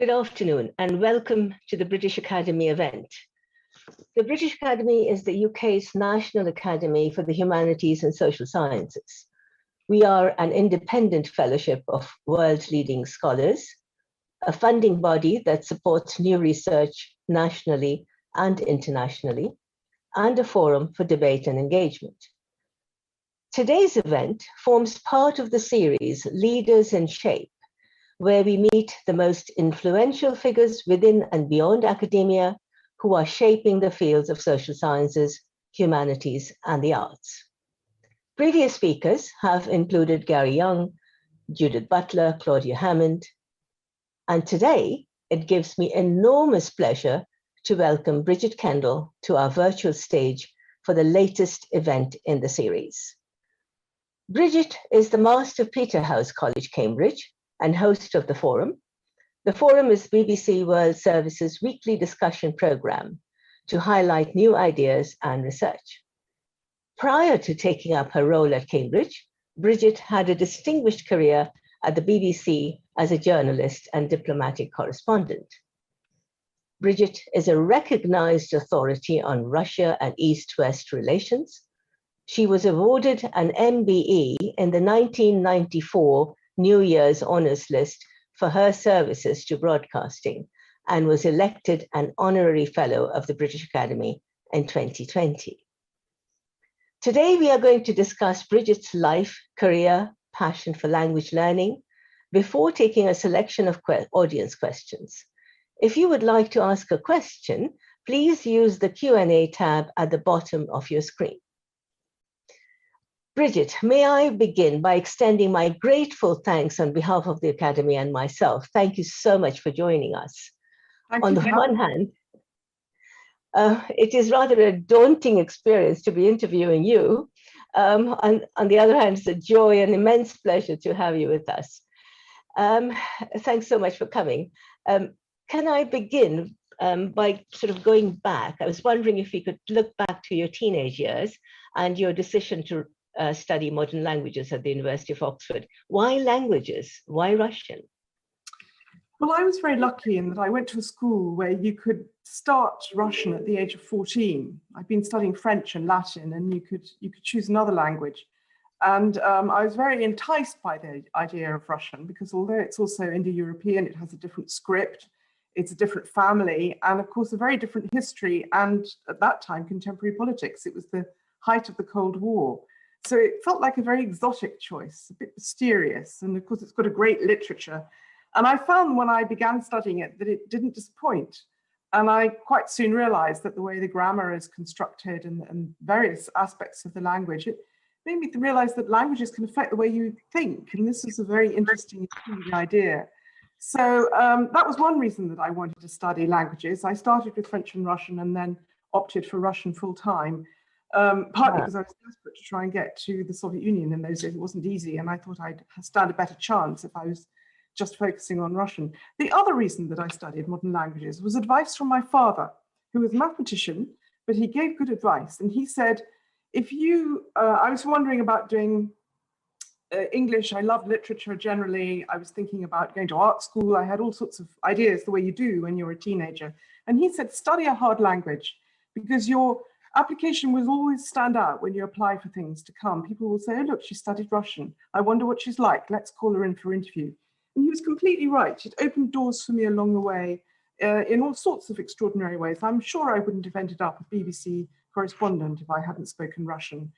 Good afternoon and welcome to the British Academy event. The British Academy is the UK's National Academy for the Humanities and Social Sciences. We are an independent fellowship of world-leading scholars, a funding body that supports new research nationally and internationally, and a forum for debate and engagement. Today's event forms part of the series Leaders in Shape, where we meet the most influential figures within and beyond academia who are shaping the fields of social sciences, humanities, and the arts. Previous speakers have included Gary Young, Judith Butler, Claudia Hammond, and today it gives me enormous pleasure to welcome Bridget Kendall to our virtual stage for the latest event in the series. Bridget is the Master of Peterhouse College, Cambridge, and host of the forum. The forum is BBC World Service's weekly discussion program to highlight new ideas and research. Prior to taking up her role at Cambridge, Bridget had a distinguished career at the BBC as a journalist and diplomatic correspondent. Bridget is a recognized authority on Russia and East-West relations. She was awarded an MBE in the 1994 New Year's Honours List for her services to broadcasting and was elected an honorary fellow of the British Academy in 2020. Today, we are going to discuss Bridget's life, career, passion for language learning before taking a selection of audience questions. If you would like to ask a question, please use the Q&A tab at the bottom of your screen. Bridget, may I begin by extending my grateful thanks on behalf of the Academy and myself. Thank you so much for joining us. On the one hand, it is rather a daunting experience to be interviewing you. And on the other hand, it's a joy and immense pleasure to have you with us. Thanks so much for coming. Can I begin by sort of going back? I was wondering if we could look back to your teenage years and your decision to study modern languages at the University of Oxford. Why languages? Why Russian? Well, I was very lucky in that I went to a school where you could start Russian at the age of 14. I'd been studying French and Latin, and you could choose another language. And I was very enticed by the idea of Russian because although it's also Indo-European, it has a different script, it's a different family, and of course a very different history and at that time contemporary politics. It was the height of the Cold War. So it felt like a very exotic choice, a bit mysterious. And of course, it's got a great literature. And I found when I began studying it that it didn't disappoint. And I quite soon realized that the way the grammar is constructed and various aspects of the language, it made me realize that languages can affect the way you think. And this is a very interesting idea. So that was one reason that I wanted to study languages. I started with French and Russian and then opted for Russian full time. Partly because I was desperate to try and get to the Soviet Union in those days. It wasn't easy, and I thought I'd stand a better chance if I was just focusing on Russian. The other reason that I studied modern languages was advice from my father, who was a mathematician, but he gave good advice. And he said, if you, I was wondering about doing English, I loved literature generally. I was thinking about going to art school. I had all sorts of ideas, the way you do when you're a teenager. And he said, study a hard language, because your application will always stand out when you apply for things to come. People will say, oh, look, she studied Russian. I wonder what she's like. Let's call her in for interview. And he was completely right. It opened doors for me along the way in all sorts of extraordinary ways. I'm sure I wouldn't have ended up a BBC correspondent if I hadn't spoken Russian.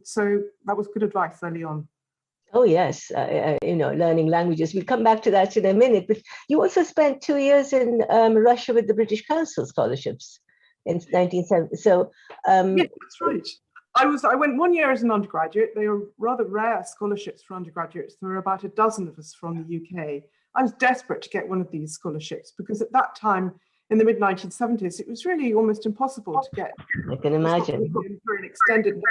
So that was good advice early on. Oh, yes. Learning languages. We'll come back to that in a minute. But you also spent 2 years in Russia with the British Council scholarships in 1970. So yeah, that's right. I went 1 year as an undergraduate. They were rather rare scholarships for undergraduates. There were about a dozen of us from the UK. I was desperate to get one of these scholarships because at that time in the mid 1970s, it was really almost impossible to get. I can imagine. For an extended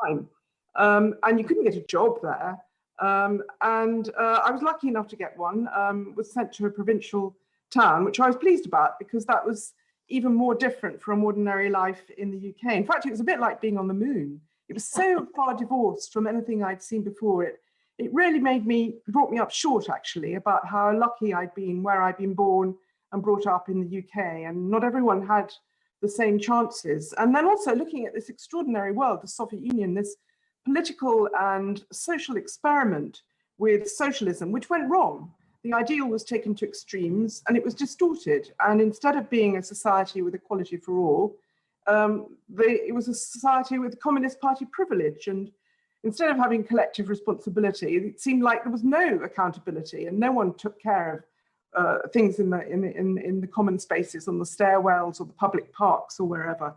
time, and you couldn't get a job there. I was lucky enough to get one. Was sent to a provincial town, which I was pleased about because that was even more different from ordinary life in the UK. In fact, it was a bit like being on the moon. It was so far divorced from anything I'd seen before. it really brought me up short, actually, about how lucky I'd been where I'd been born and brought up in the UK, and not everyone had the same chances. And then also looking at this extraordinary world, the Soviet Union, this political and social experiment with socialism, which went wrong. The ideal was taken to extremes and it was distorted. And instead of being a society with equality for all, it was a society with Communist Party privilege. And instead of having collective responsibility, it seemed like there was no accountability and no one took care of things in the common spaces, on the stairwells or the public parks or wherever.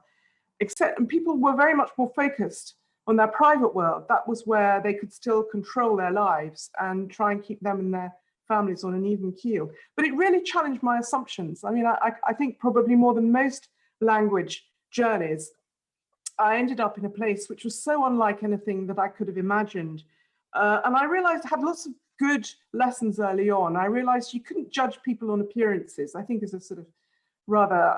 And people were very much more focused on their private world. That was where they could still control their lives and try and keep them and their families on an even keel. But it really challenged my assumptions. I mean, I think probably more than most language journeys, I ended up in a place which was so unlike anything that I could have imagined. And I realized I had lots of good lessons early on. I realized you couldn't judge people on appearances. I think as a sort of rather,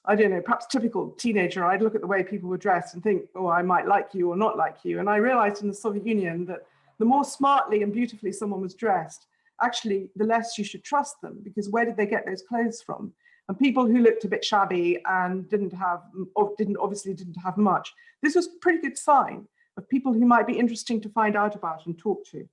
I don't know, perhaps typical teenager, I'd look at the way people were dressed and think, oh, I might like you or not like you. And I realized in the Soviet Union that the more smartly and beautifully someone was dressed, actually, the less you should trust them, because where did they get those clothes from? And people who looked a bit shabby and obviously didn't have much, this was a pretty good sign of people who might be interesting to find out about and talk to.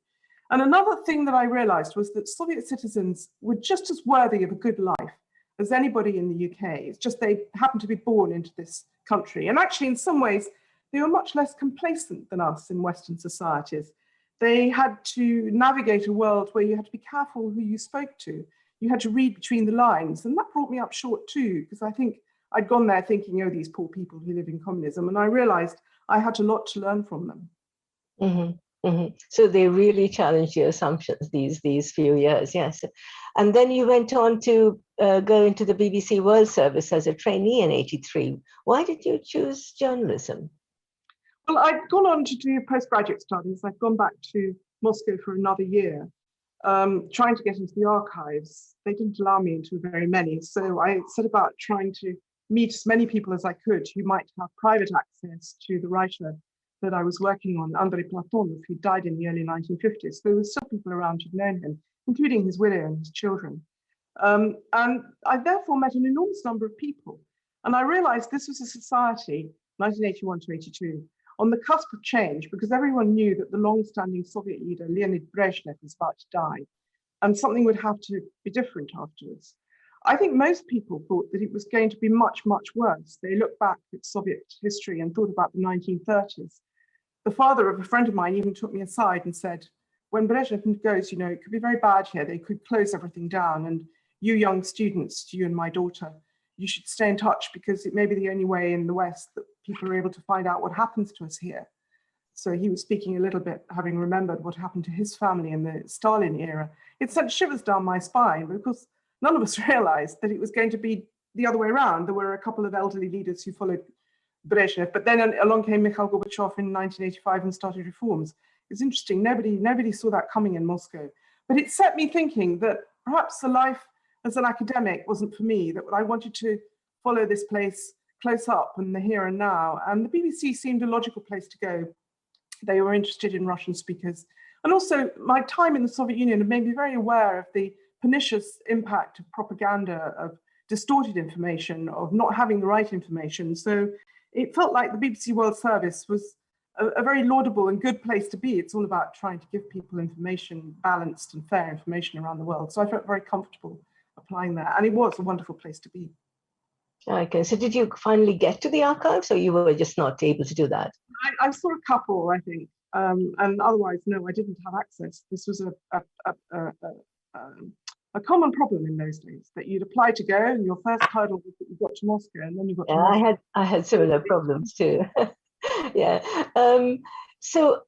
And another thing that I realized was that Soviet citizens were just as worthy of a good life as anybody in the UK. It's just they happened to be born into this country. And actually, in some ways, they were much less complacent than us in Western societies. They had to navigate a world where you had to be careful who you spoke to. You had to read between the lines. And that brought me up short too, because I think I'd gone there thinking, oh, these poor people who live in communism. And I realized I had a lot to learn from them. Mm-hmm, mm-hmm. So they really challenged your assumptions these few years, yes. And then you went on to go into the BBC World Service as a trainee in '83. Why did you choose journalism? Well, I'd gone on to do postgraduate studies. I'd gone back to Moscow for another year, trying to get into the archives. They didn't allow me into very many. So I set about trying to meet as many people as I could who might have private access to the writer that I was working on, Andrei Platonov, who died in the early 1950s. There were still people around who'd known him, including his widow and his children. And I therefore met an enormous number of people. And I realized this was a society, 1981 to 82, on the cusp of change, because everyone knew that the long-standing Soviet leader, Leonid Brezhnev, was about to die, and something would have to be different afterwards. I think most people thought that it was going to be much, much worse. They looked back at Soviet history and thought about the 1930s. The father of a friend of mine even took me aside and said, when Brezhnev goes, you know, it could be very bad here. They could close everything down. And you young students, you and my daughter, you should stay in touch, because it may be the only way in the West that people are able to find out what happens to us here. So he was speaking a little bit, having remembered what happened to his family in the Stalin era. It sent shivers down my spine, because none of us realized that it was going to be the other way around. There were a couple of elderly leaders who followed Brezhnev, but then along came Mikhail Gorbachev in 1985 and started reforms. It's interesting, nobody saw that coming in Moscow. But it set me thinking that perhaps the life as an academic wasn't for me, that I wanted to follow this place close up in the here and now. And the BBC seemed a logical place to go. They were interested in Russian speakers. And also my time in the Soviet Union had made me very aware of the pernicious impact of propaganda, of distorted information, of not having the right information. So it felt like the BBC World Service was a very laudable and good place to be. It's all about trying to give people information, balanced and fair information around the world. So I felt very comfortable applying that. And it was a wonderful place to be. Okay, so did you finally get to the archives, or you were just not able to do that? I saw a couple, I think, and otherwise, no, I didn't have access. This was a common problem in those days, that you'd apply to go, and your first hurdle was that you got to Moscow, and then you got to Moscow. I had similar problems too. Yeah. So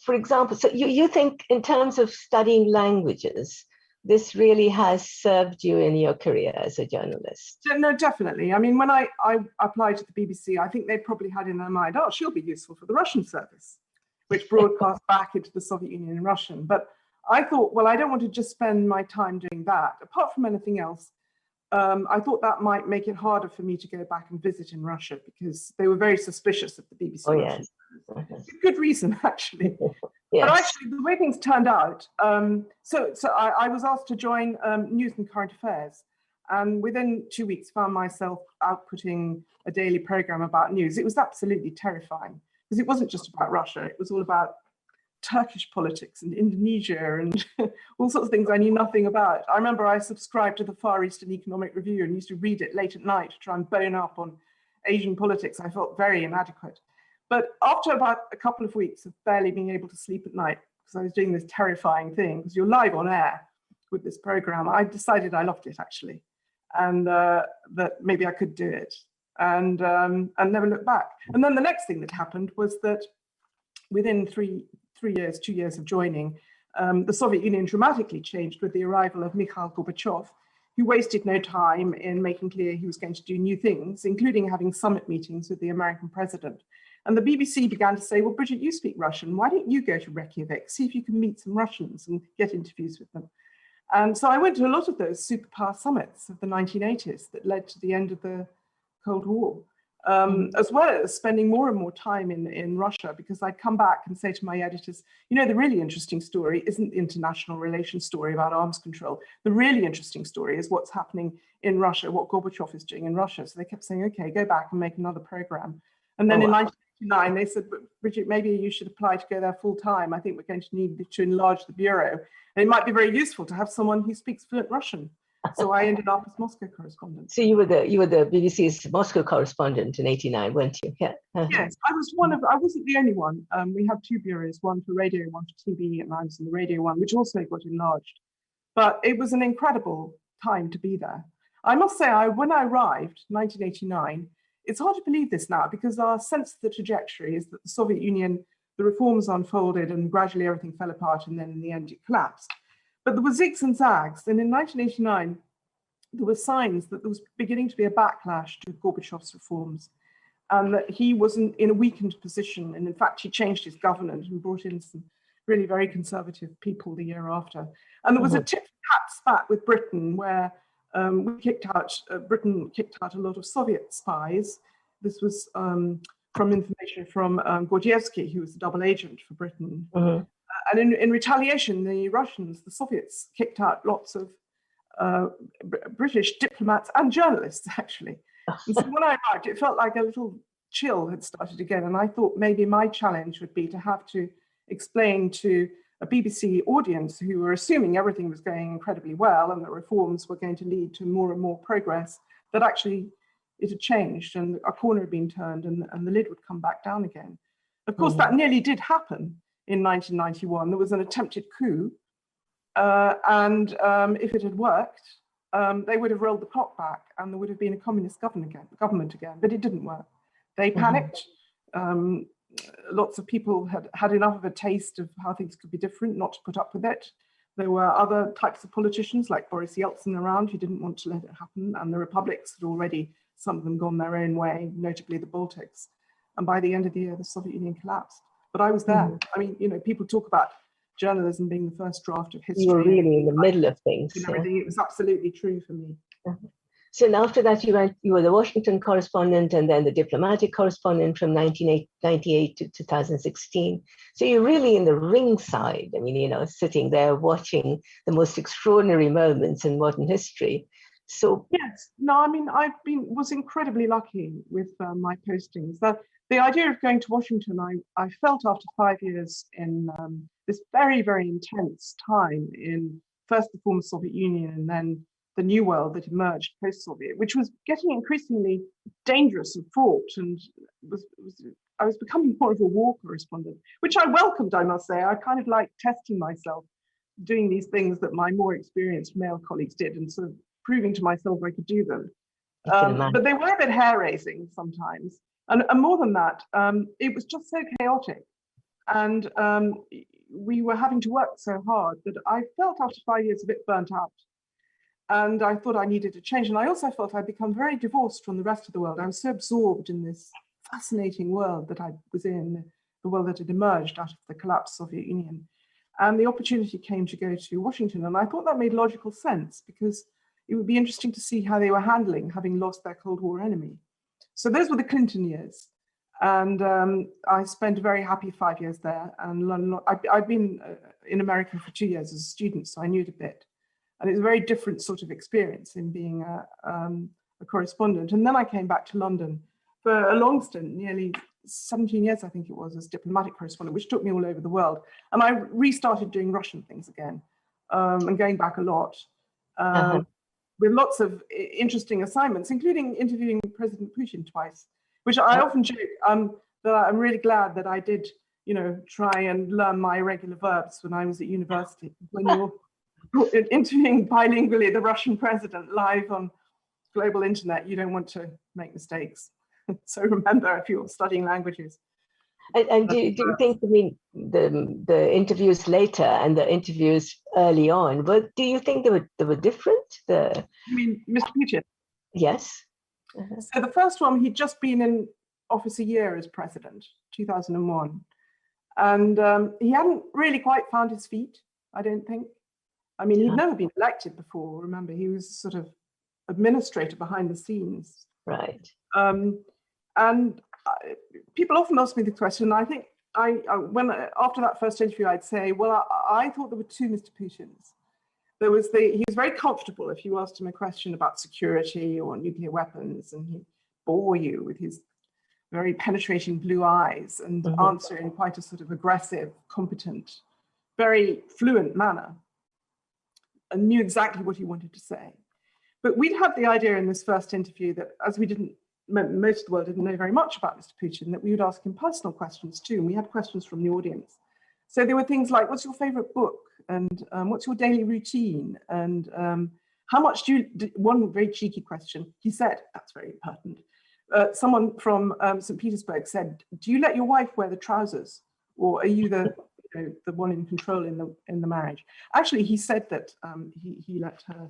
for example, so you think in terms of studying languages, this really has served you in your career as a journalist? No, definitely. I mean, when I applied to the BBC, I think they probably had in their mind, oh, she'll be useful for the Russian service, which broadcast back into the Soviet Union in Russian. But I thought, well, I don't want to just spend my time doing that. Apart from anything else, I thought that might make it harder for me to go back and visit in Russia, because they were very suspicious of the BBC. Oh, yes. Good reason, actually. Yes. But actually, the way things turned out, so I was asked to join News and Current Affairs, and within 2 weeks found myself outputting a daily program about news. It was absolutely terrifying, because it wasn't just about Russia, it was all about Turkish politics and Indonesia and all sorts of things I knew nothing about. I remember I subscribed to the Far Eastern Economic Review and used to read it late at night to try and bone up on Asian politics. I felt very inadequate. But after about a couple of weeks of barely being able to sleep at night, because I was doing this terrifying thing, because you're live on air with this program, I decided I loved it, actually, and that maybe I could do it, and never looked back. And then the next thing that happened was that within 2 years of joining, the Soviet Union dramatically changed with the arrival of Mikhail Gorbachev, who wasted no time in making clear he was going to do new things, including having summit meetings with the American president. And the BBC began to say, well, Bridget, you speak Russian. Why don't you go to Reykjavik, see if you can meet some Russians and get interviews with them? And so I went to a lot of those superpower summits of the 1980s that led to the end of the Cold War. As well as spending more and more time in Russia, because I'd come back and say to my editors, you know, the really interesting story isn't the international relations story about arms control. The really interesting story is what's happening in Russia, what Gorbachev is doing in Russia. So they kept saying, okay, go back and make another program. And then in 1989, they said, Bridget, maybe you should apply to go there full time. I think we're going to need to enlarge the bureau. And it might be very useful to have someone who speaks fluent Russian. So I ended up as Moscow correspondent. So you were the BBC's Moscow correspondent in '89, weren't you? Yeah. Yes, I wasn't the only one. We have two bureaus, one for radio, one for TV, and I was in the radio one, which also got enlarged. But it was an incredible time to be there. I must say, when I arrived, 1989, it's hard to believe this now, because our sense of the trajectory is that the Soviet Union, the reforms unfolded and gradually everything fell apart, and then in the end it collapsed. But there were zigs and zags, and in 1989, there were signs that there was beginning to be a backlash to Gorbachev's reforms, and that he was in a weakened position. And in fact, he changed his government and brought in some really very conservative people the year after. And there was a tit-for-tat spat with Britain, where Britain kicked out a lot of Soviet spies. This was from information from Gordievsky, who was a double agent for Britain. And in retaliation, the Soviets kicked out lots of British diplomats and journalists, actually. And so when I arrived, it felt like a little chill had started again. And I thought maybe my challenge would be to have to explain to a BBC audience who were assuming everything was going incredibly well and the reforms were going to lead to more and more progress, that actually it had changed and a corner had been turned and the lid would come back down again. Of course, that nearly did happen in 1991. There was an attempted coup. And if it had worked, they would have rolled the clock back and there would have been a communist government again, but it didn't work. They panicked. Lots of people had enough of a taste of how things could be different, not to put up with it. There were other types of politicians like Boris Yeltsin around who didn't want to let it happen, and the republics had already, some of them, gone their own way, notably the Baltics. And by the end of the year, the Soviet Union collapsed. But I was there. I mean, you know, people talk about journalism being the first draft of history. You were really in the middle of things. And everything. It was absolutely true for me. So after that, you were the Washington correspondent and then the diplomatic correspondent from 1998 to 2016. So you're really in the ringside. I mean, you know, sitting there watching the most extraordinary moments in modern history. So yes, no, I mean, was incredibly lucky with my postings. The idea of going to Washington, I felt after 5 years in this very, very intense time in first the former Soviet Union and then the new world that emerged post-Soviet, which was getting increasingly dangerous and fraught, and I was becoming more of a war correspondent, which I welcomed, I must say. I kind of liked testing myself, doing these things that my more experienced male colleagues did, and sort of proving to myself I could do them. But they were a bit hair-raising sometimes. And more than that, it was just so chaotic. And we were having to work so hard that I felt after 5 years a bit burnt out. And I thought I needed a change. And I also felt I'd become very divorced from the rest of the world. I was so absorbed in this fascinating world that I was in, the world that had emerged out of the collapsed Soviet Union. And the opportunity came to go to Washington. And I thought that made logical sense because it would be interesting to see how they were handling having lost their Cold War enemy. So those were the Clinton years. And I spent a very happy 5 years there. And I'd been in America for 2 years as a student, so I knew it a bit. And it was a very different sort of experience in being a correspondent. And then I came back to London for a long stint, nearly 17 years, I think it was, as diplomatic correspondent, which took me all over the world. And I restarted doing Russian things again, and going back a lot, with lots of interesting assignments, including interviewing President Putin twice, which I often joke that I'm really glad that I did, try and learn my irregular verbs when I was at university. When you're interviewing bilingually the Russian president live on global internet, you don't want to make mistakes. So remember, if you're studying languages. And do you think, the interviews later and the interviews early on, do you think they were different? You mean Mr. Putin? Yes. So the first one, he'd just been in office a year as president, 2001. And he hadn't really quite found his feet, I don't think. I mean, he'd never been elected before. Remember, he was sort of administrator behind the scenes. Right. And people often ask me the question. I think when after that first interview, I'd say, well, I thought there were two Mr. Putins. He was very comfortable if you asked him a question about security or nuclear weapons, and he'd bore you with his very penetrating blue eyes and answer in quite a sort of aggressive, competent, very fluent manner, and knew exactly what he wanted to say. But we'd had the idea in this first interview that, as most of the world didn't know very much about Mr. Putin, that we would ask him personal questions too, and we had questions from the audience. So there were things like, what's your favorite book? And what's your daily routine? And how much one very cheeky question, he said, that's very pertinent. Someone from St. Petersburg said, do you let your wife wear the trousers? Or are you the one in control in the marriage? Actually, he said that he let her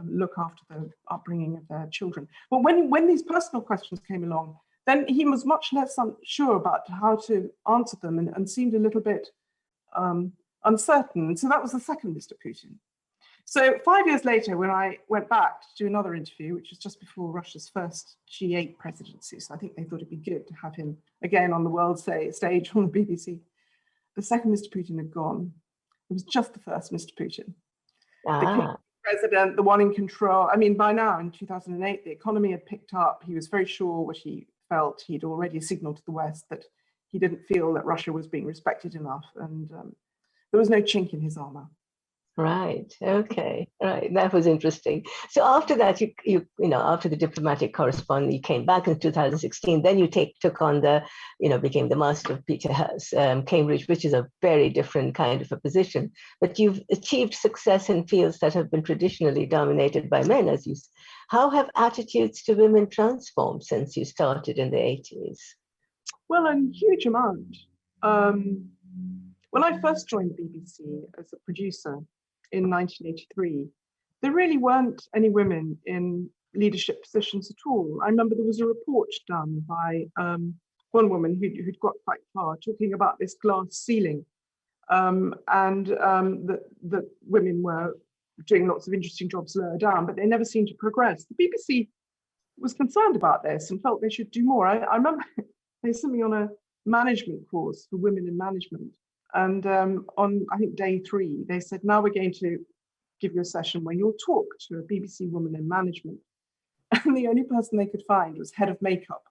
look after the upbringing of their children. But when these personal questions came along, then he was much less sure about how to answer them and seemed a little bit uncertain. So that was the second Mr. Putin. So 5 years later, when I went back to do another interview, which was just before Russia's first G8 presidency, so I think they thought it'd be good to have him again on the world stage on the BBC. The second Mr. Putin had gone. It was just the first Mr. Putin. The president, the one in control. I mean, by now in 2008, the economy had picked up. He was very sure what he felt. He'd already signaled to the West that he didn't feel that Russia was being respected enough. And there was no chink in his armor. Right. Okay. Right. That was interesting. So after that, you after the diplomatic correspondent, you came back in 2016. Then you took on became the Master of Peterhouse, Cambridge, which is a very different kind of a position. But you've achieved success in fields that have been traditionally dominated by men, as you. How have attitudes to women transformed since you started in the 80s? Well, a huge amount. When I first joined the BBC as a producer in 1983, there really weren't any women in leadership positions at all. I remember there was a report done by one woman who'd got quite far, talking about this glass ceiling, and that women were doing lots of interesting jobs lower down, but they never seemed to progress. The BBC was concerned about this and felt they should do more. I remember they sent me on a management course for women in management. And on, I think, day 3, they said, now we're going to give you a session where you'll talk to a BBC woman in management. And the only person they could find was head of makeup,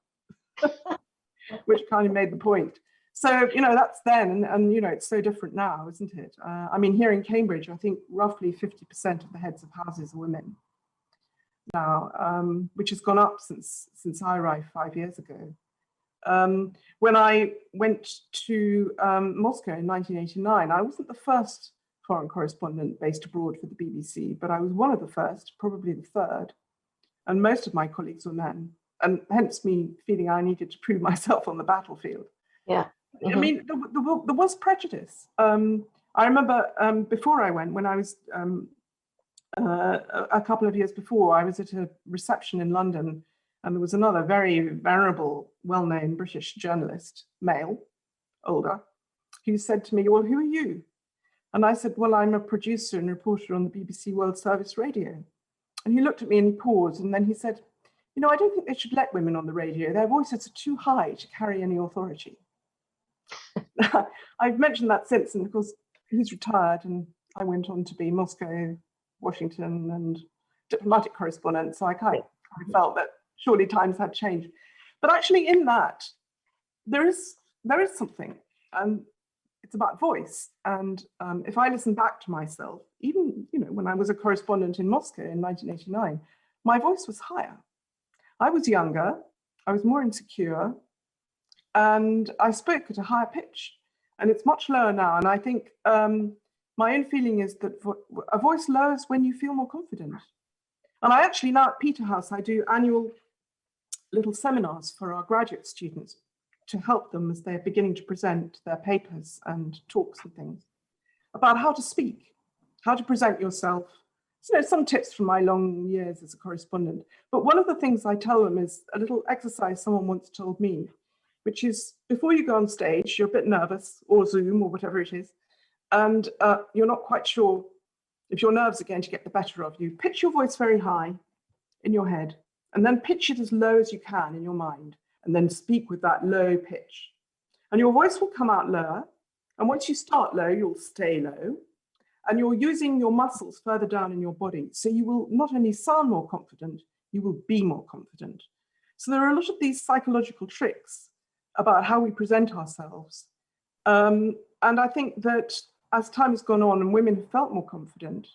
which kind of made the point. So, that's then, and it's so different now, isn't it? I mean, here in Cambridge, I think roughly 50% of the heads of houses are women now, which has gone up since I arrived 5 years ago. When I went to Moscow in 1989, I wasn't the first foreign correspondent based abroad for the BBC, but I was one of the first, probably the third. And most of my colleagues were men, and hence me feeling I needed to prove myself on the battlefield. Yeah. Mm-hmm. I mean, there was prejudice. I remember before I went, when I was a couple of years before, I was at a reception in London. And there was another very venerable, well-known British journalist, male, older, who said to me, well, who are you? And I said, well, I'm a producer and reporter on the BBC World Service Radio. And he looked at me and he paused, and then he said, you know, I don't think they should let women on the radio. Their voices are too high to carry any authority. I've mentioned that since, and of course, he's retired, and I went on to be Moscow, Washington, and diplomatic correspondent. So I kind of felt that surely times had changed. But actually, in that, there is something, and it's about voice. And if I listen back to myself, even when I was a correspondent in Moscow in 1989, my voice was higher. I was younger, I was more insecure, and I spoke at a higher pitch. And it's much lower now. And I think my own feeling is that a voice lowers when you feel more confident. And I actually now at Peterhouse, I do annual little seminars for our graduate students to help them as they're beginning to present their papers and talks and things about how to speak, how to present yourself. So some tips from my long years as a correspondent. But one of the things I tell them is a little exercise someone once told me, which is before you go on stage, you're a bit nervous, or Zoom or whatever it is, and you're not quite sure if your nerves are going to get the better of you. Pitch your voice very high in your head, and then pitch it as low as you can in your mind, and then speak with that low pitch. And your voice will come out lower, and once you start low, you'll stay low, and you're using your muscles further down in your body. So you will not only sound more confident, you will be more confident. So there are a lot of these psychological tricks about how we present ourselves. And I think that as time has gone on and women have felt more confident,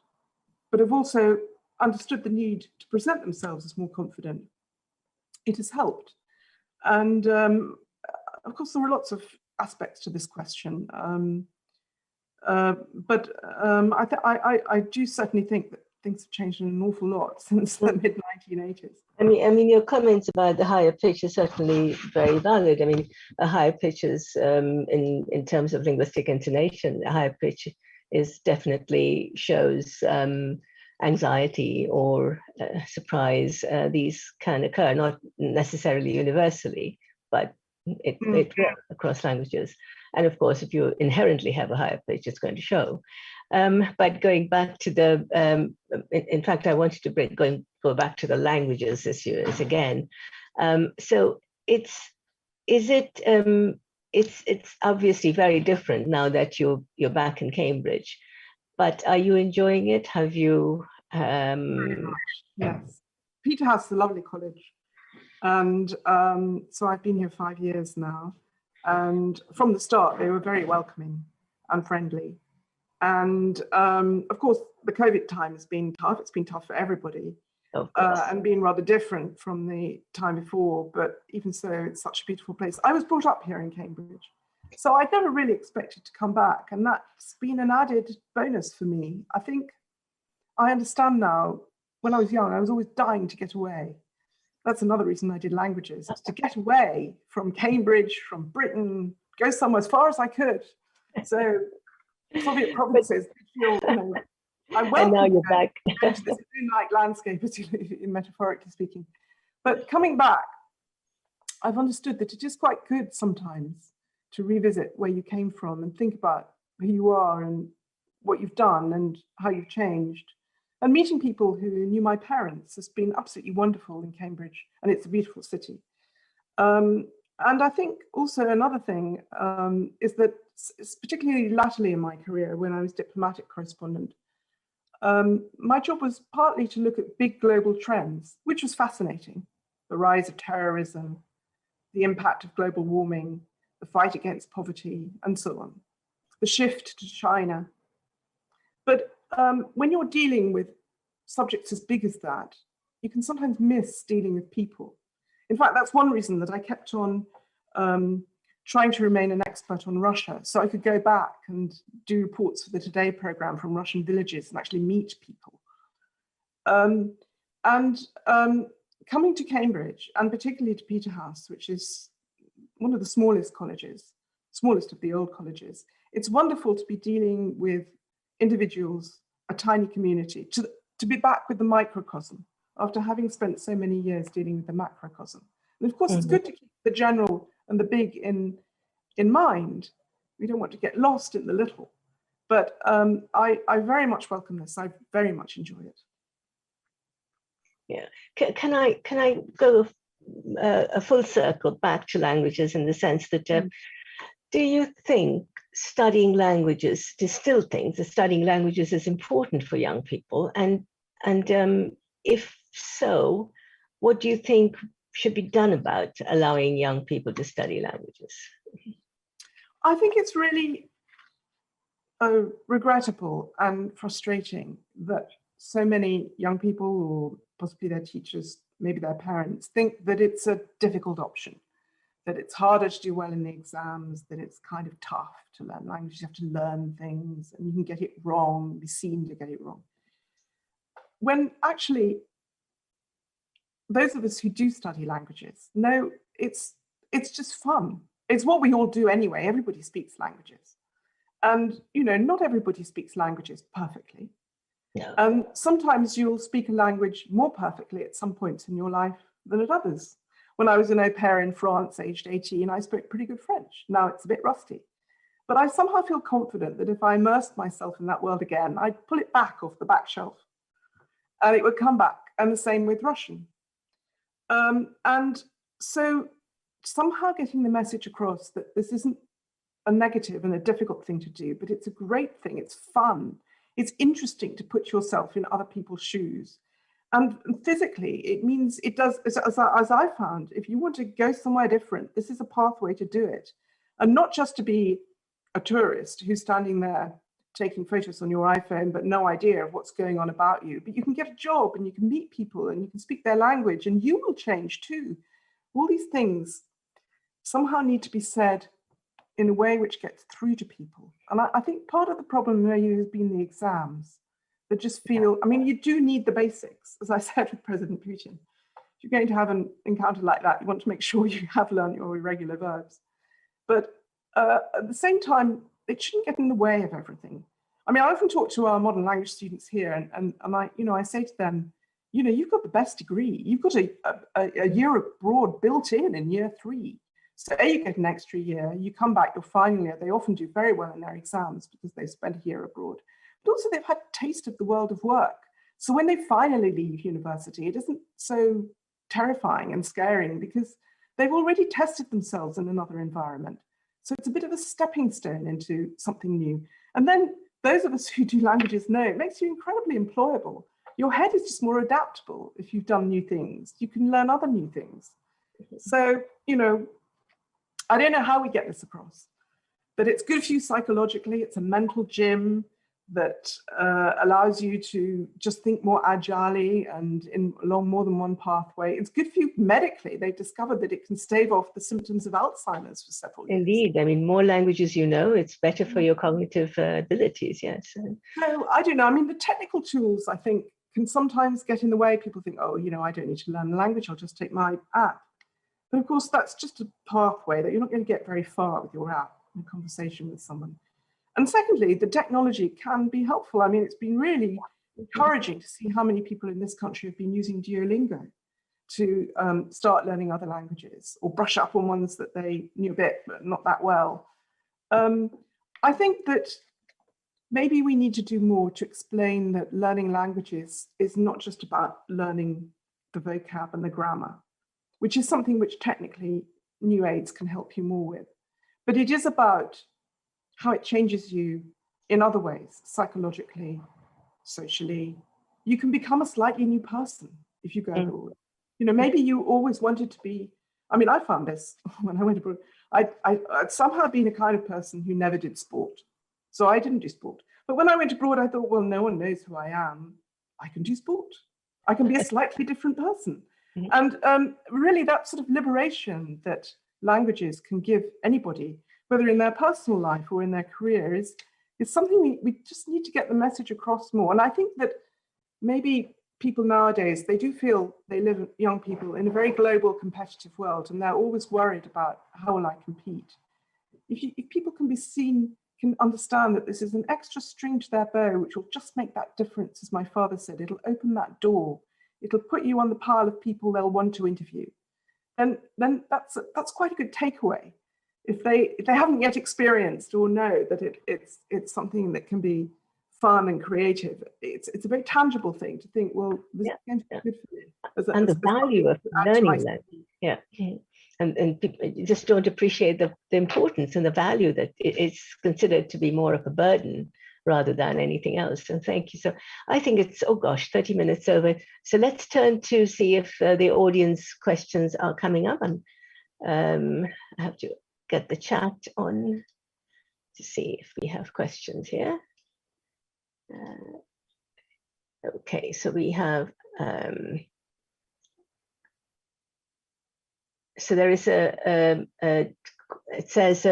but have also understood the need to present themselves as more confident, it has helped. And of course, there are lots of aspects to this question. But I do certainly think that things have changed an awful lot since the mid-1980s. I mean, your comments about the higher pitch is certainly very valid. I mean, a higher pitch is, in terms of linguistic intonation, a higher pitch is definitely shows anxiety or surprise. These can occur, not necessarily universally, but it works across languages. And of course, if you inherently have a higher pitch, it's going to show. But going back to the, in fact, I wanted to go back to the languages issues again. So it's obviously very different now that you're back in Cambridge. But are you enjoying it? Have you? Very much, yes. Peterhouse is a lovely college, and so I've been here 5 years now. And from the start, they were very welcoming and friendly. And of course, the COVID time has been tough. It's been tough for everybody, and been rather different from the time before. But even so, it's such a beautiful place. I was brought up here in Cambridge, so I'd never really expected to come back. And that's been an added bonus for me. I think I understand now. When I was young, I was always dying to get away. That's another reason I did languages, to get away from Cambridge, from Britain, go somewhere as far as I could. So Soviet provinces, I welcome and now you're back to this moonlight landscape, metaphorically speaking. But coming back, I've understood that it is quite good sometimes to revisit where you came from and think about who you are and what you've done and how you've changed. And meeting people who knew my parents has been absolutely wonderful in Cambridge, and it's a beautiful city. And I think also another thing is that, particularly latterly in my career, when I was diplomatic correspondent, my job was partly to look at big global trends, which was fascinating. The rise of terrorism, the impact of global warming, the fight against poverty, and so on. The shift to China. But when you're dealing with subjects as big as that, you can sometimes miss dealing with people. In fact, that's one reason that I kept on trying to remain an expert on Russia, so I could go back and do reports for the Today programme from Russian villages and actually meet people. Coming to Cambridge, and particularly to Peterhouse, which is one of the smallest of the old colleges, it's wonderful to be dealing with individuals, a tiny community, to be back with the microcosm after having spent so many years dealing with the macrocosm. And of course, it's good to keep the general and the big in mind. We don't want to get lost in the little. But I very much welcome this. I very much enjoy it. Yeah. Can I go a full circle back to languages in the sense that do you think studying languages, distill things, that studying languages is important for young people? And if so, what do you think should be done about allowing young people to study languages? I think it's really regrettable and frustrating that so many young people, or possibly their teachers, maybe their parents, think that it's a difficult option, that it's harder to do well in the exams, that it's kind of tough to learn languages, you have to learn things and you can get it wrong, be seen to get it wrong. When actually, those of us who do study languages know it's just fun. It's what we all do anyway. Everybody speaks languages. And, you know, not everybody speaks languages perfectly. No. Sometimes you'll speak a language more perfectly at some points in your life than at others. When I was an au pair in France, aged 18, I spoke pretty good French. Now it's a bit rusty. But I somehow feel confident that if I immersed myself in that world again, I'd pull it back off the back shelf and it would come back. And the same with Russian. And so somehow getting the message across that this isn't a negative and a difficult thing to do, but it's a great thing. It's fun. It's interesting to put yourself in other people's shoes. And physically, it means it does, as I found, if you want to go somewhere different, this is a pathway to do it. And not just to be a tourist who's standing there taking photos on your iPhone, but no idea of what's going on about you. But you can get a job and you can meet people and you can speak their language and you will change too. All these things somehow need to be said in a way which gets through to people. And I think part of the problem maybe has been the exams that just feel, I mean, you do need the basics, as I said with President Putin. If you're going to have an encounter like that, you want to make sure you have learned your irregular verbs. But at the same time, it shouldn't get in the way of everything. I mean, I often talk to our modern language students here and I say to them, you know, you've got the best degree. You've got a year abroad built in year 3. So you get an extra year, you come back your final year. They often do very well in their exams because they've spent a year abroad. But also they've had a taste of the world of work. So when they finally leave university, it isn't so terrifying and scaring because they've already tested themselves in another environment. So it's a bit of a stepping stone into something new. And then those of us who do languages know it makes you incredibly employable. Your head is just more adaptable if you've done new things. You can learn other new things. So, you know, I don't know how we get this across, but it's good for you psychologically. It's a mental gym that allows you to just think more agilely and along more than one pathway. It's good for you medically. They've discovered that it can stave off the symptoms of Alzheimer's for several years. Indeed. I mean, more languages you know, it's better for your cognitive abilities, yes. No, I don't know. I mean, the technical tools, I think, can sometimes get in the way. People think, oh, you know, I don't need to learn the language. I'll just take my app. But of course, that's just a pathway that you're not going to get very far with your app in a conversation with someone. And secondly, the technology can be helpful. I mean, it's been really encouraging to see how many people in this country have been using Duolingo to start learning other languages or brush up on ones that they knew a bit, but not that well. I think that maybe we need to do more to explain that learning languages is not just about learning the vocab and the grammar, which is something which technically new aids can help you more with. But it is about how it changes you in other ways, psychologically, socially. You can become a slightly new person if you go abroad. You know, maybe you always wanted to be, I mean, I found this when I went abroad. I'd somehow been a kind of person who never did sport. So I didn't do sport. But when I went abroad, I thought, well, no one knows who I am. I can do sport. I can be a slightly different person. And really that sort of liberation that languages can give anybody, whether in their personal life or in their career, is something we just need to get the message across more. And I think that maybe people nowadays, they do feel they live, young people, in a very global competitive world, and they're always worried about how will I compete. If people can be seen, can understand that this is an extra string to their bow, which will just make that difference, as my father said, it'll open that door. It'll put you on the pile of people they'll want to interview. And then that's quite a good takeaway. If they haven't yet experienced or know that it's something that can be fun and creative. It's a very tangible thing to think, well, this is going to be good for you. And the value of learning language. Yeah. And people just don't appreciate the importance and the value that it's considered to be more of a burden rather than anything else. And thank you. So I think it's, 30 minutes over. So let's turn to see if the audience questions are coming up. And I have to get the chat on to see if we have questions here. Okay, so we have, so there is it says,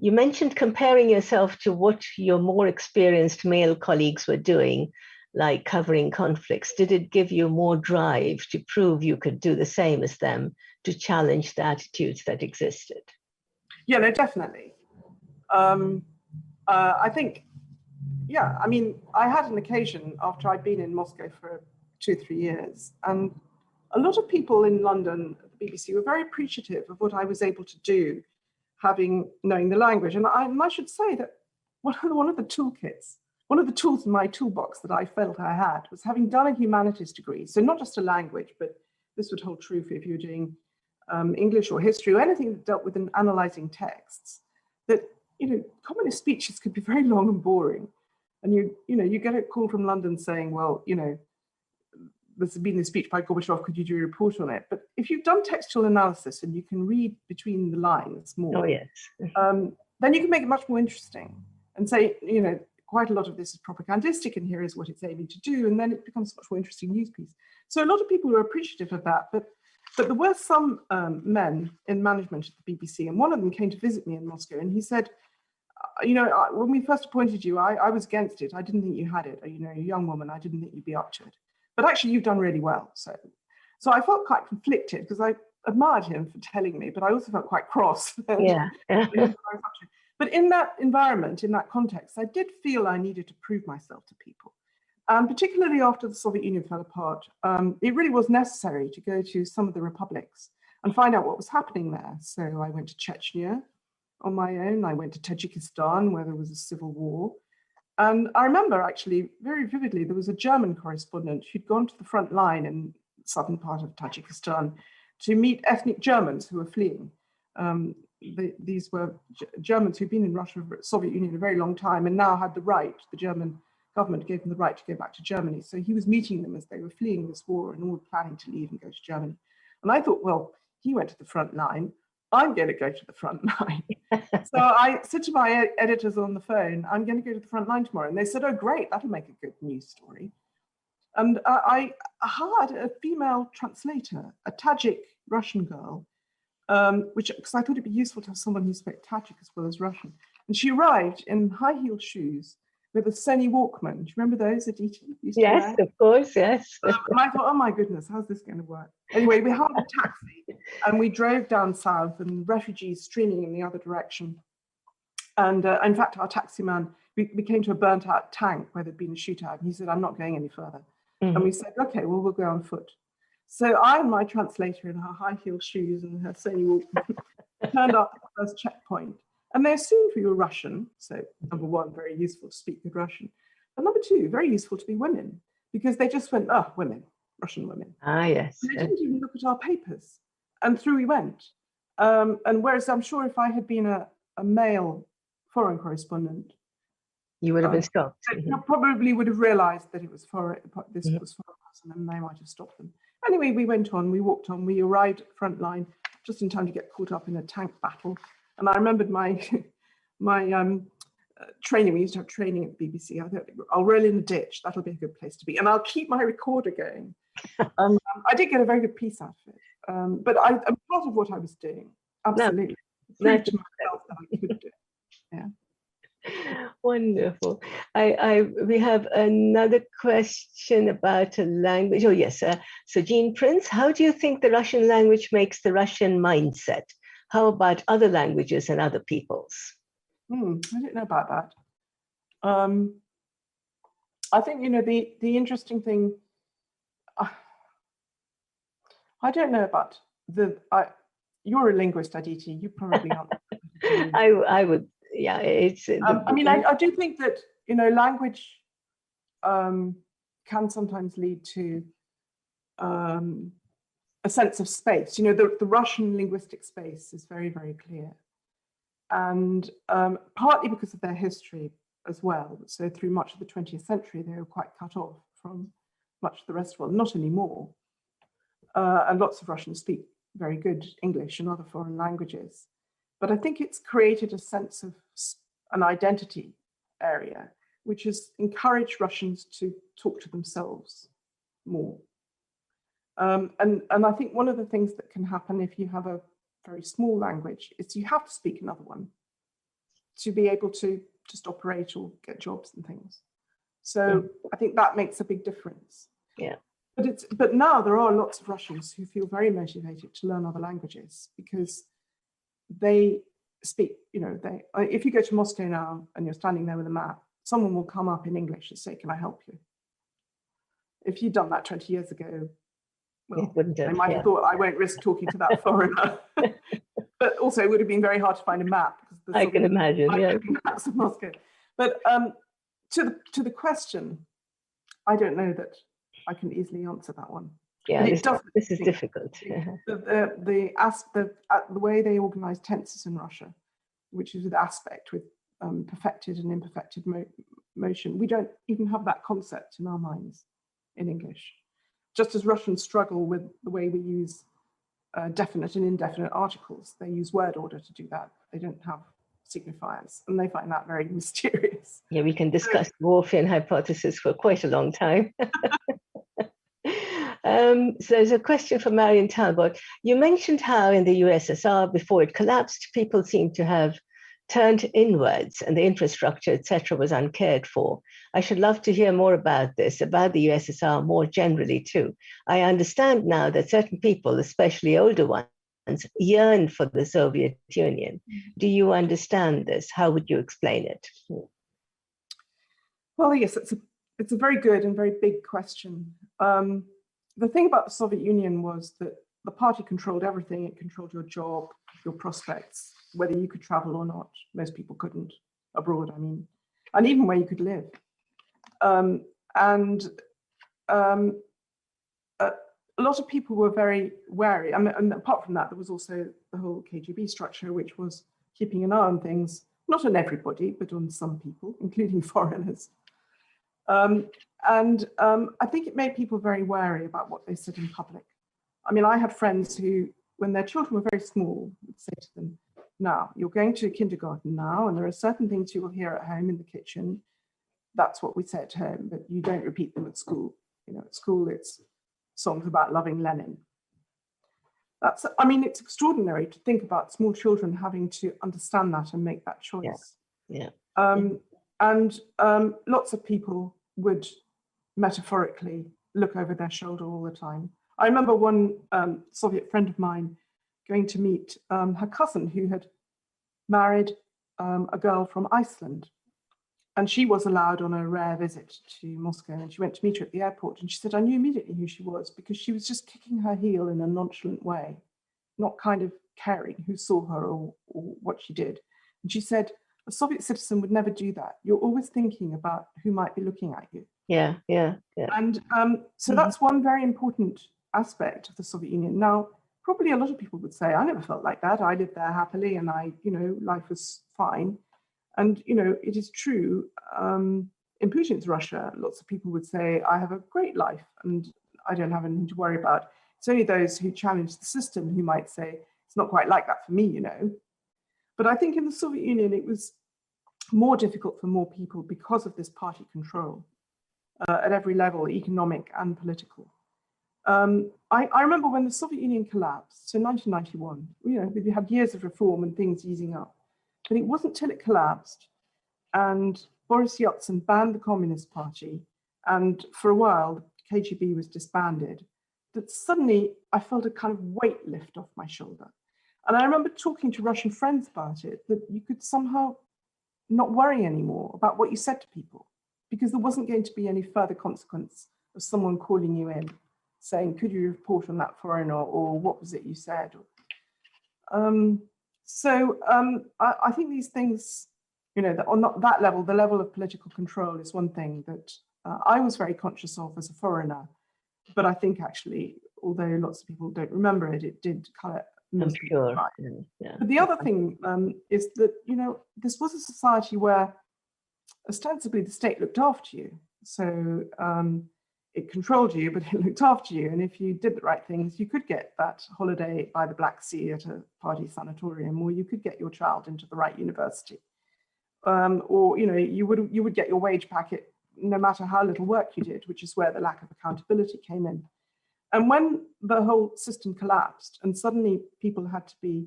you mentioned comparing yourself to what your more experienced male colleagues were doing, like covering conflicts. Did it give you more drive to prove you could do the same as them, to challenge the attitudes that existed? Yeah, no, definitely. I think, yeah, I mean, I had an occasion after I'd been in Moscow for 2 or 3 years, and a lot of people in London at the BBC were very appreciative of what I was able to do, knowing the language. And I should say that one of the toolkits, one of the tools in my toolbox that I felt I had was having done a humanities degree. So not just a language, but this would hold true for if you were doing English or history or anything that dealt with analysing texts, that, communist speeches could be very long and boring. And you get a call from London saying, well, there's been this speech by Gorbachev, could you do a report on it? But if you've done textual analysis and you can read between the lines more, then you can make it much more interesting and say, quite a lot of this is propagandistic and here is what it's aiming to do. And then it becomes a much more interesting news piece. So a lot of people were appreciative of that, but there were some men in management at the BBC, and one of them came to visit me in Moscow, and he said, when we first appointed you, I was against it. I didn't think you had it. You're a young woman. I didn't think you'd be up to it. But actually, you've done really well. So I felt quite conflicted because I admired him for telling me, but I also felt quite cross. Yeah. But in that environment, in that context, I did feel I needed to prove myself to people. And particularly after the Soviet Union fell apart, it really was necessary to go to some of the republics and find out what was happening there. So I went to Chechnya on my own. I went to Tajikistan, where there was a civil war. And I remember actually very vividly, there was a German correspondent who'd gone to the front line in the southern part of Tajikistan to meet ethnic Germans who were fleeing. These were Germans who'd been in Russia, Soviet Union, a very long time, and now had the right, the German government gave them the right to go back to Germany. So he was meeting them as they were fleeing this war and all planning to leave and go to Germany. And I thought, well, he went to the front line, I'm going to go to the front line. So I said to my editors on the phone, I'm going to go to the front line tomorrow. And they said, oh, great, that'll make a good news story. And I hired a female translator, a Tajik Russian girl, because I thought it'd be useful to have someone who spoke Tajik as well as Russian. And she arrived in high-heeled shoes with a Sony Walkman. Do you remember those, Aditi? Yes, of course, yes. And I thought, oh my goodness, how's this going to work? Anyway, we hired a taxi and we drove down south, and refugees streaming in the other direction. And in fact, our taxi man, we came to a burnt out tank where there'd been a shootout, and he said, I'm not going any further. Mm-hmm. And we said, okay, well, we'll go on foot. So I and my translator in her high-heeled shoes and her Sony Walkman turned up at the first checkpoint. And they assumed we were Russian. So number one, very useful to speak good Russian. But number two, very useful to be women, because they just went, oh, women, Russian women. Ah, yes. And they didn't even look at our papers. And through we went. And whereas I'm sure if I had been a male foreign correspondent, you would have been stopped. They probably would have realized that it was this was for us, and then they might have stopped them. Anyway, we went on, we walked on, we arrived at the front line just in time to get caught up in a tank battle. And I remembered my training. We used to have training at the BBC. I thought, I'll roll in the ditch. That'll be a good place to be. And I'll keep my recorder going. I did get a very good piece out of it. But I'm part of what I was doing. Absolutely. No. Proved to myself that I could do it. Yeah. Wonderful. We have another question about a language. Oh, yes. So Jean Prince, how do you think the Russian language makes the Russian mindset? How about other languages and other peoples? I don't know about that. I think, the interesting thing, I don't know about you're a linguist, Aditi, you probably aren't. I would, yeah. It's. I do think that, language can sometimes lead to a sense of space. The Russian linguistic space is very, very clear. And partly because of their history as well. So through much of the 20th century, they were quite cut off from much of the rest of the world, not anymore. And lots of Russians speak very good English and other foreign languages. But I think it's created a sense of an identity area, which has encouraged Russians to talk to themselves more. And I think one of the things that can happen if you have a very small language is you have to speak another one to be able to just operate or get jobs and things. So I think that makes a big difference. Yeah. But now there are lots of Russians who feel very motivated to learn other languages because they speak, if you go to Moscow now and you're standing there with a map, someone will come up in English and say, "Can I help you?" If you'd done that 20 years ago, well, they might have thought, I won't risk talking to that foreigner. But also it would have been very hard to find a map. I can imagine, yeah. Maps of Moscow. But to the question, I don't know that I can easily answer that one. Yeah, this is difficult. The way they organize tenses in Russia, which is with aspect, with perfected and imperfected motion, we don't even have that concept in our minds in English. Just as Russians struggle with the way we use definite and indefinite articles, they use word order to do that. They don't have signifiers, and they find that very mysterious. Yeah, we can discuss the Whorfian hypothesis for quite a long time. So there's a question from Marion Talbot. You mentioned how in the USSR, before it collapsed, people seemed to have turned inwards and the infrastructure, etc., was uncared for. I should love to hear more about this, about the USSR more generally too. I understand now that certain people, especially older ones, yearn for the Soviet Union. Do you understand this? How would you explain it? Well, yes, it's a very good and very big question. The thing about the Soviet Union was that the party controlled everything. It controlled your job, your prospects, whether you could travel or not. Most people couldn't, abroad, I mean, and even where you could live. A lot of people were very wary. I mean, and apart from that, there was also the whole KGB structure, which was keeping an eye on things, not on everybody, but on some people, including foreigners. I think it made people very wary about what they said in public. I mean, I had friends who, when their children were very small, would say to them, "Now, you're going to kindergarten now, and there are certain things you will hear at home in the kitchen. That's what we say at home, but you don't repeat them at school. At school, it's songs about loving Lenin." It's extraordinary to think about small children having to understand that and make that choice. Yeah. Lots of people would metaphorically look over their shoulder all the time. I remember one Soviet friend of mine going to meet her cousin who had married a girl from Iceland. And she was allowed on a rare visit to Moscow, and she went to meet her at the airport. And she said, "I knew immediately who she was because she was just kicking her heel in a nonchalant way, not kind of caring who saw her or what she did." And she said, "A Soviet citizen would never do that. You're always thinking about who might be looking at you." Yeah. And so that's one very important aspect of the Soviet Union. Now, probably a lot of people would say, "I never felt like that. I lived there happily, and life was fine." And, it is true, in Putin's Russia, lots of people would say, "I have a great life and I don't have anything to worry about." It's only those who challenge the system who might say, "It's not quite like that for me, But I think in the Soviet Union, it was more difficult for more people because of this party control at every level, economic and political. I remember when the Soviet Union collapsed, so 1991, we had years of reform and things easing up. But it wasn't till it collapsed and Boris Yeltsin banned the Communist Party, and for a while, KGB was disbanded, that suddenly I felt a kind of weight lift off my shoulder. And I remember talking to Russian friends about it, that you could somehow not worry anymore about what you said to people, because there wasn't going to be any further consequence of someone calling you in, saying, "Could you report on that foreigner?" or "What was it you said?" I think these things, on that level, the level of political control is one thing that I was very conscious of as a foreigner. But I think actually, although lots of people don't remember it, it did colour most people's lives. Yeah. But the other thing is that, this was a society where ostensibly the state looked after you. So it controlled you, but it looked after you. And if you did the right things, you could get that holiday by the Black Sea at a party sanatorium, or you could get your child into the right university. Or you would get your wage packet no matter how little work you did, which is where the lack of accountability came in. And when the whole system collapsed and suddenly people had to be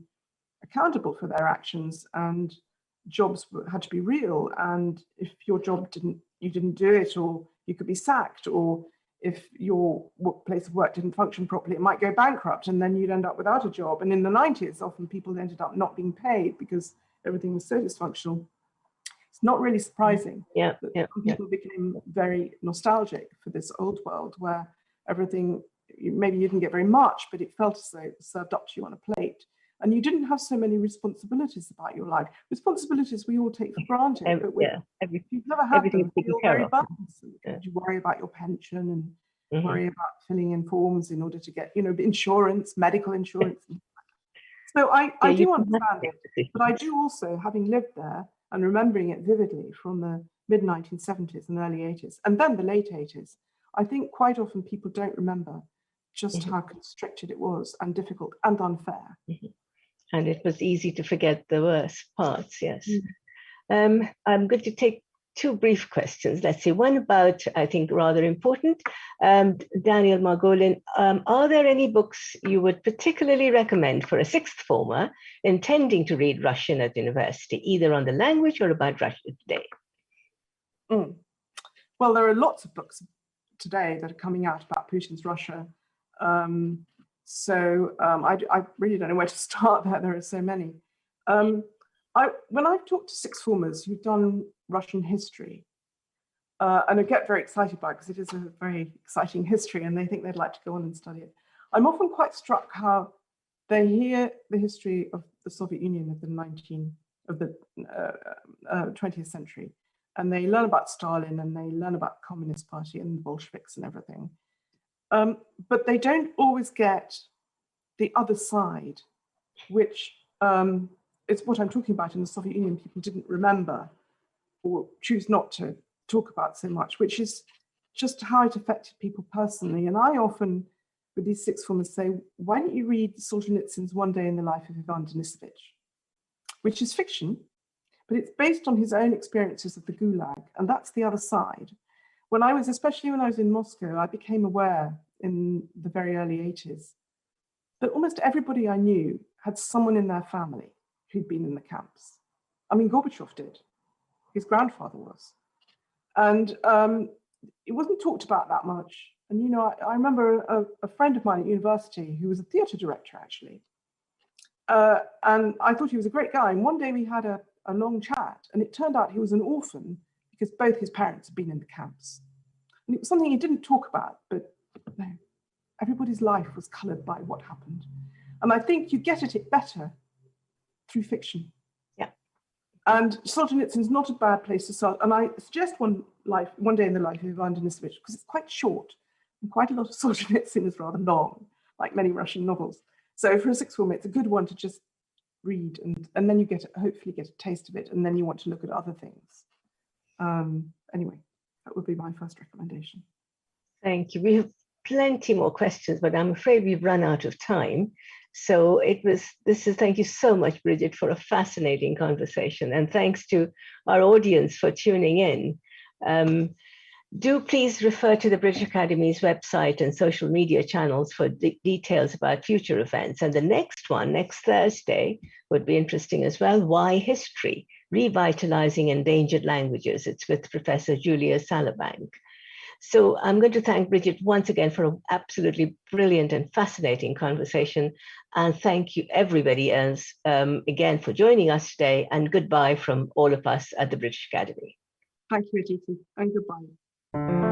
accountable for their actions and jobs had to be real, and if your job you didn't do it, or you could be sacked, or if your place of work didn't function properly, it might go bankrupt and then you'd end up without a job. And in the 90s, often people ended up not being paid because everything was so dysfunctional. It's not really surprising that some people became very nostalgic for this old world where everything, maybe you didn't get very much, but it felt as though it was served up to you on a plate. And you didn't have so many responsibilities about your life. Responsibilities we all take for granted, but if you've never had them, you feel very burdensome. You worry about your pension and worry about filling in forms in order to get, insurance, medical insurance. So I do understand it, but I do also, having lived there and remembering it vividly from the mid-1970s and early 80s, and then the late 80s, I think quite often people don't remember just how constricted it was and difficult and unfair. And it was easy to forget the worst parts, yes. I'm going to take two brief questions. Let's see, one about, I think, rather important. Daniel Margolin, are there any books you would particularly recommend for a sixth former intending to read Russian at university, either on the language or about Russia today? Well, there are lots of books today that are coming out about Putin's Russia. So I really don't know where to start there. There are so many. When I've talked to sixth formers who've done Russian history, and I get very excited by it because it is a very exciting history and they think they'd like to go on and study it, I'm often quite struck how they hear the history of the Soviet Union of the 20th century, and they learn about Stalin and they learn about the Communist Party and the Bolsheviks and everything. But they don't always get the other side, which is what I'm talking about in the Soviet Union. People didn't remember or choose not to talk about so much, which is just how it affected people personally. And I often, with these sixth formers, say, why don't you read Solzhenitsyn's One Day in the Life of Ivan Denisovich, which is fiction, but it's based on his own experiences of the Gulag, and that's the other side. Especially when I was in Moscow, I became aware in the very early 80s that almost everybody I knew had someone in their family who'd been in the camps. I mean, Gorbachev did. His grandfather was. And it wasn't talked about that much. And, I remember a friend of mine at university who was a theatre director, actually. And I thought he was a great guy. And one day we had a long chat, and it turned out he was an orphan because both his parents had been in the camps. And it was something he didn't talk about, but everybody's life was coloured by what happened. And I think you get at it better through fiction. Yeah. And Solzhenitsyn's not a bad place to start. And I suggest One Day in the Life of Ivan Denisovich, because it's quite short. And quite a lot of Solzhenitsyn is rather long, like many Russian novels. So for a sixth former, it's a good one to just read, and then you hopefully get a taste of it, and then you want to look at other things. Anyway, that would be my first recommendation. Thank you. We have plenty more questions, but I'm afraid we've run out of time. So thank you so much, Bridget, for a fascinating conversation. And thanks to our audience for tuning in. Do please refer to the British Academy's website and social media channels for details about future events. And the next one, next Thursday, would be interesting as well. Why History? Revitalizing Endangered Languages. It's with Professor Julia Salabank. So I'm going to thank Bridget once again for an absolutely brilliant and fascinating conversation. And thank you everybody else again for joining us today, and goodbye from all of us at the British Academy. Thank you, Aditi, and goodbye.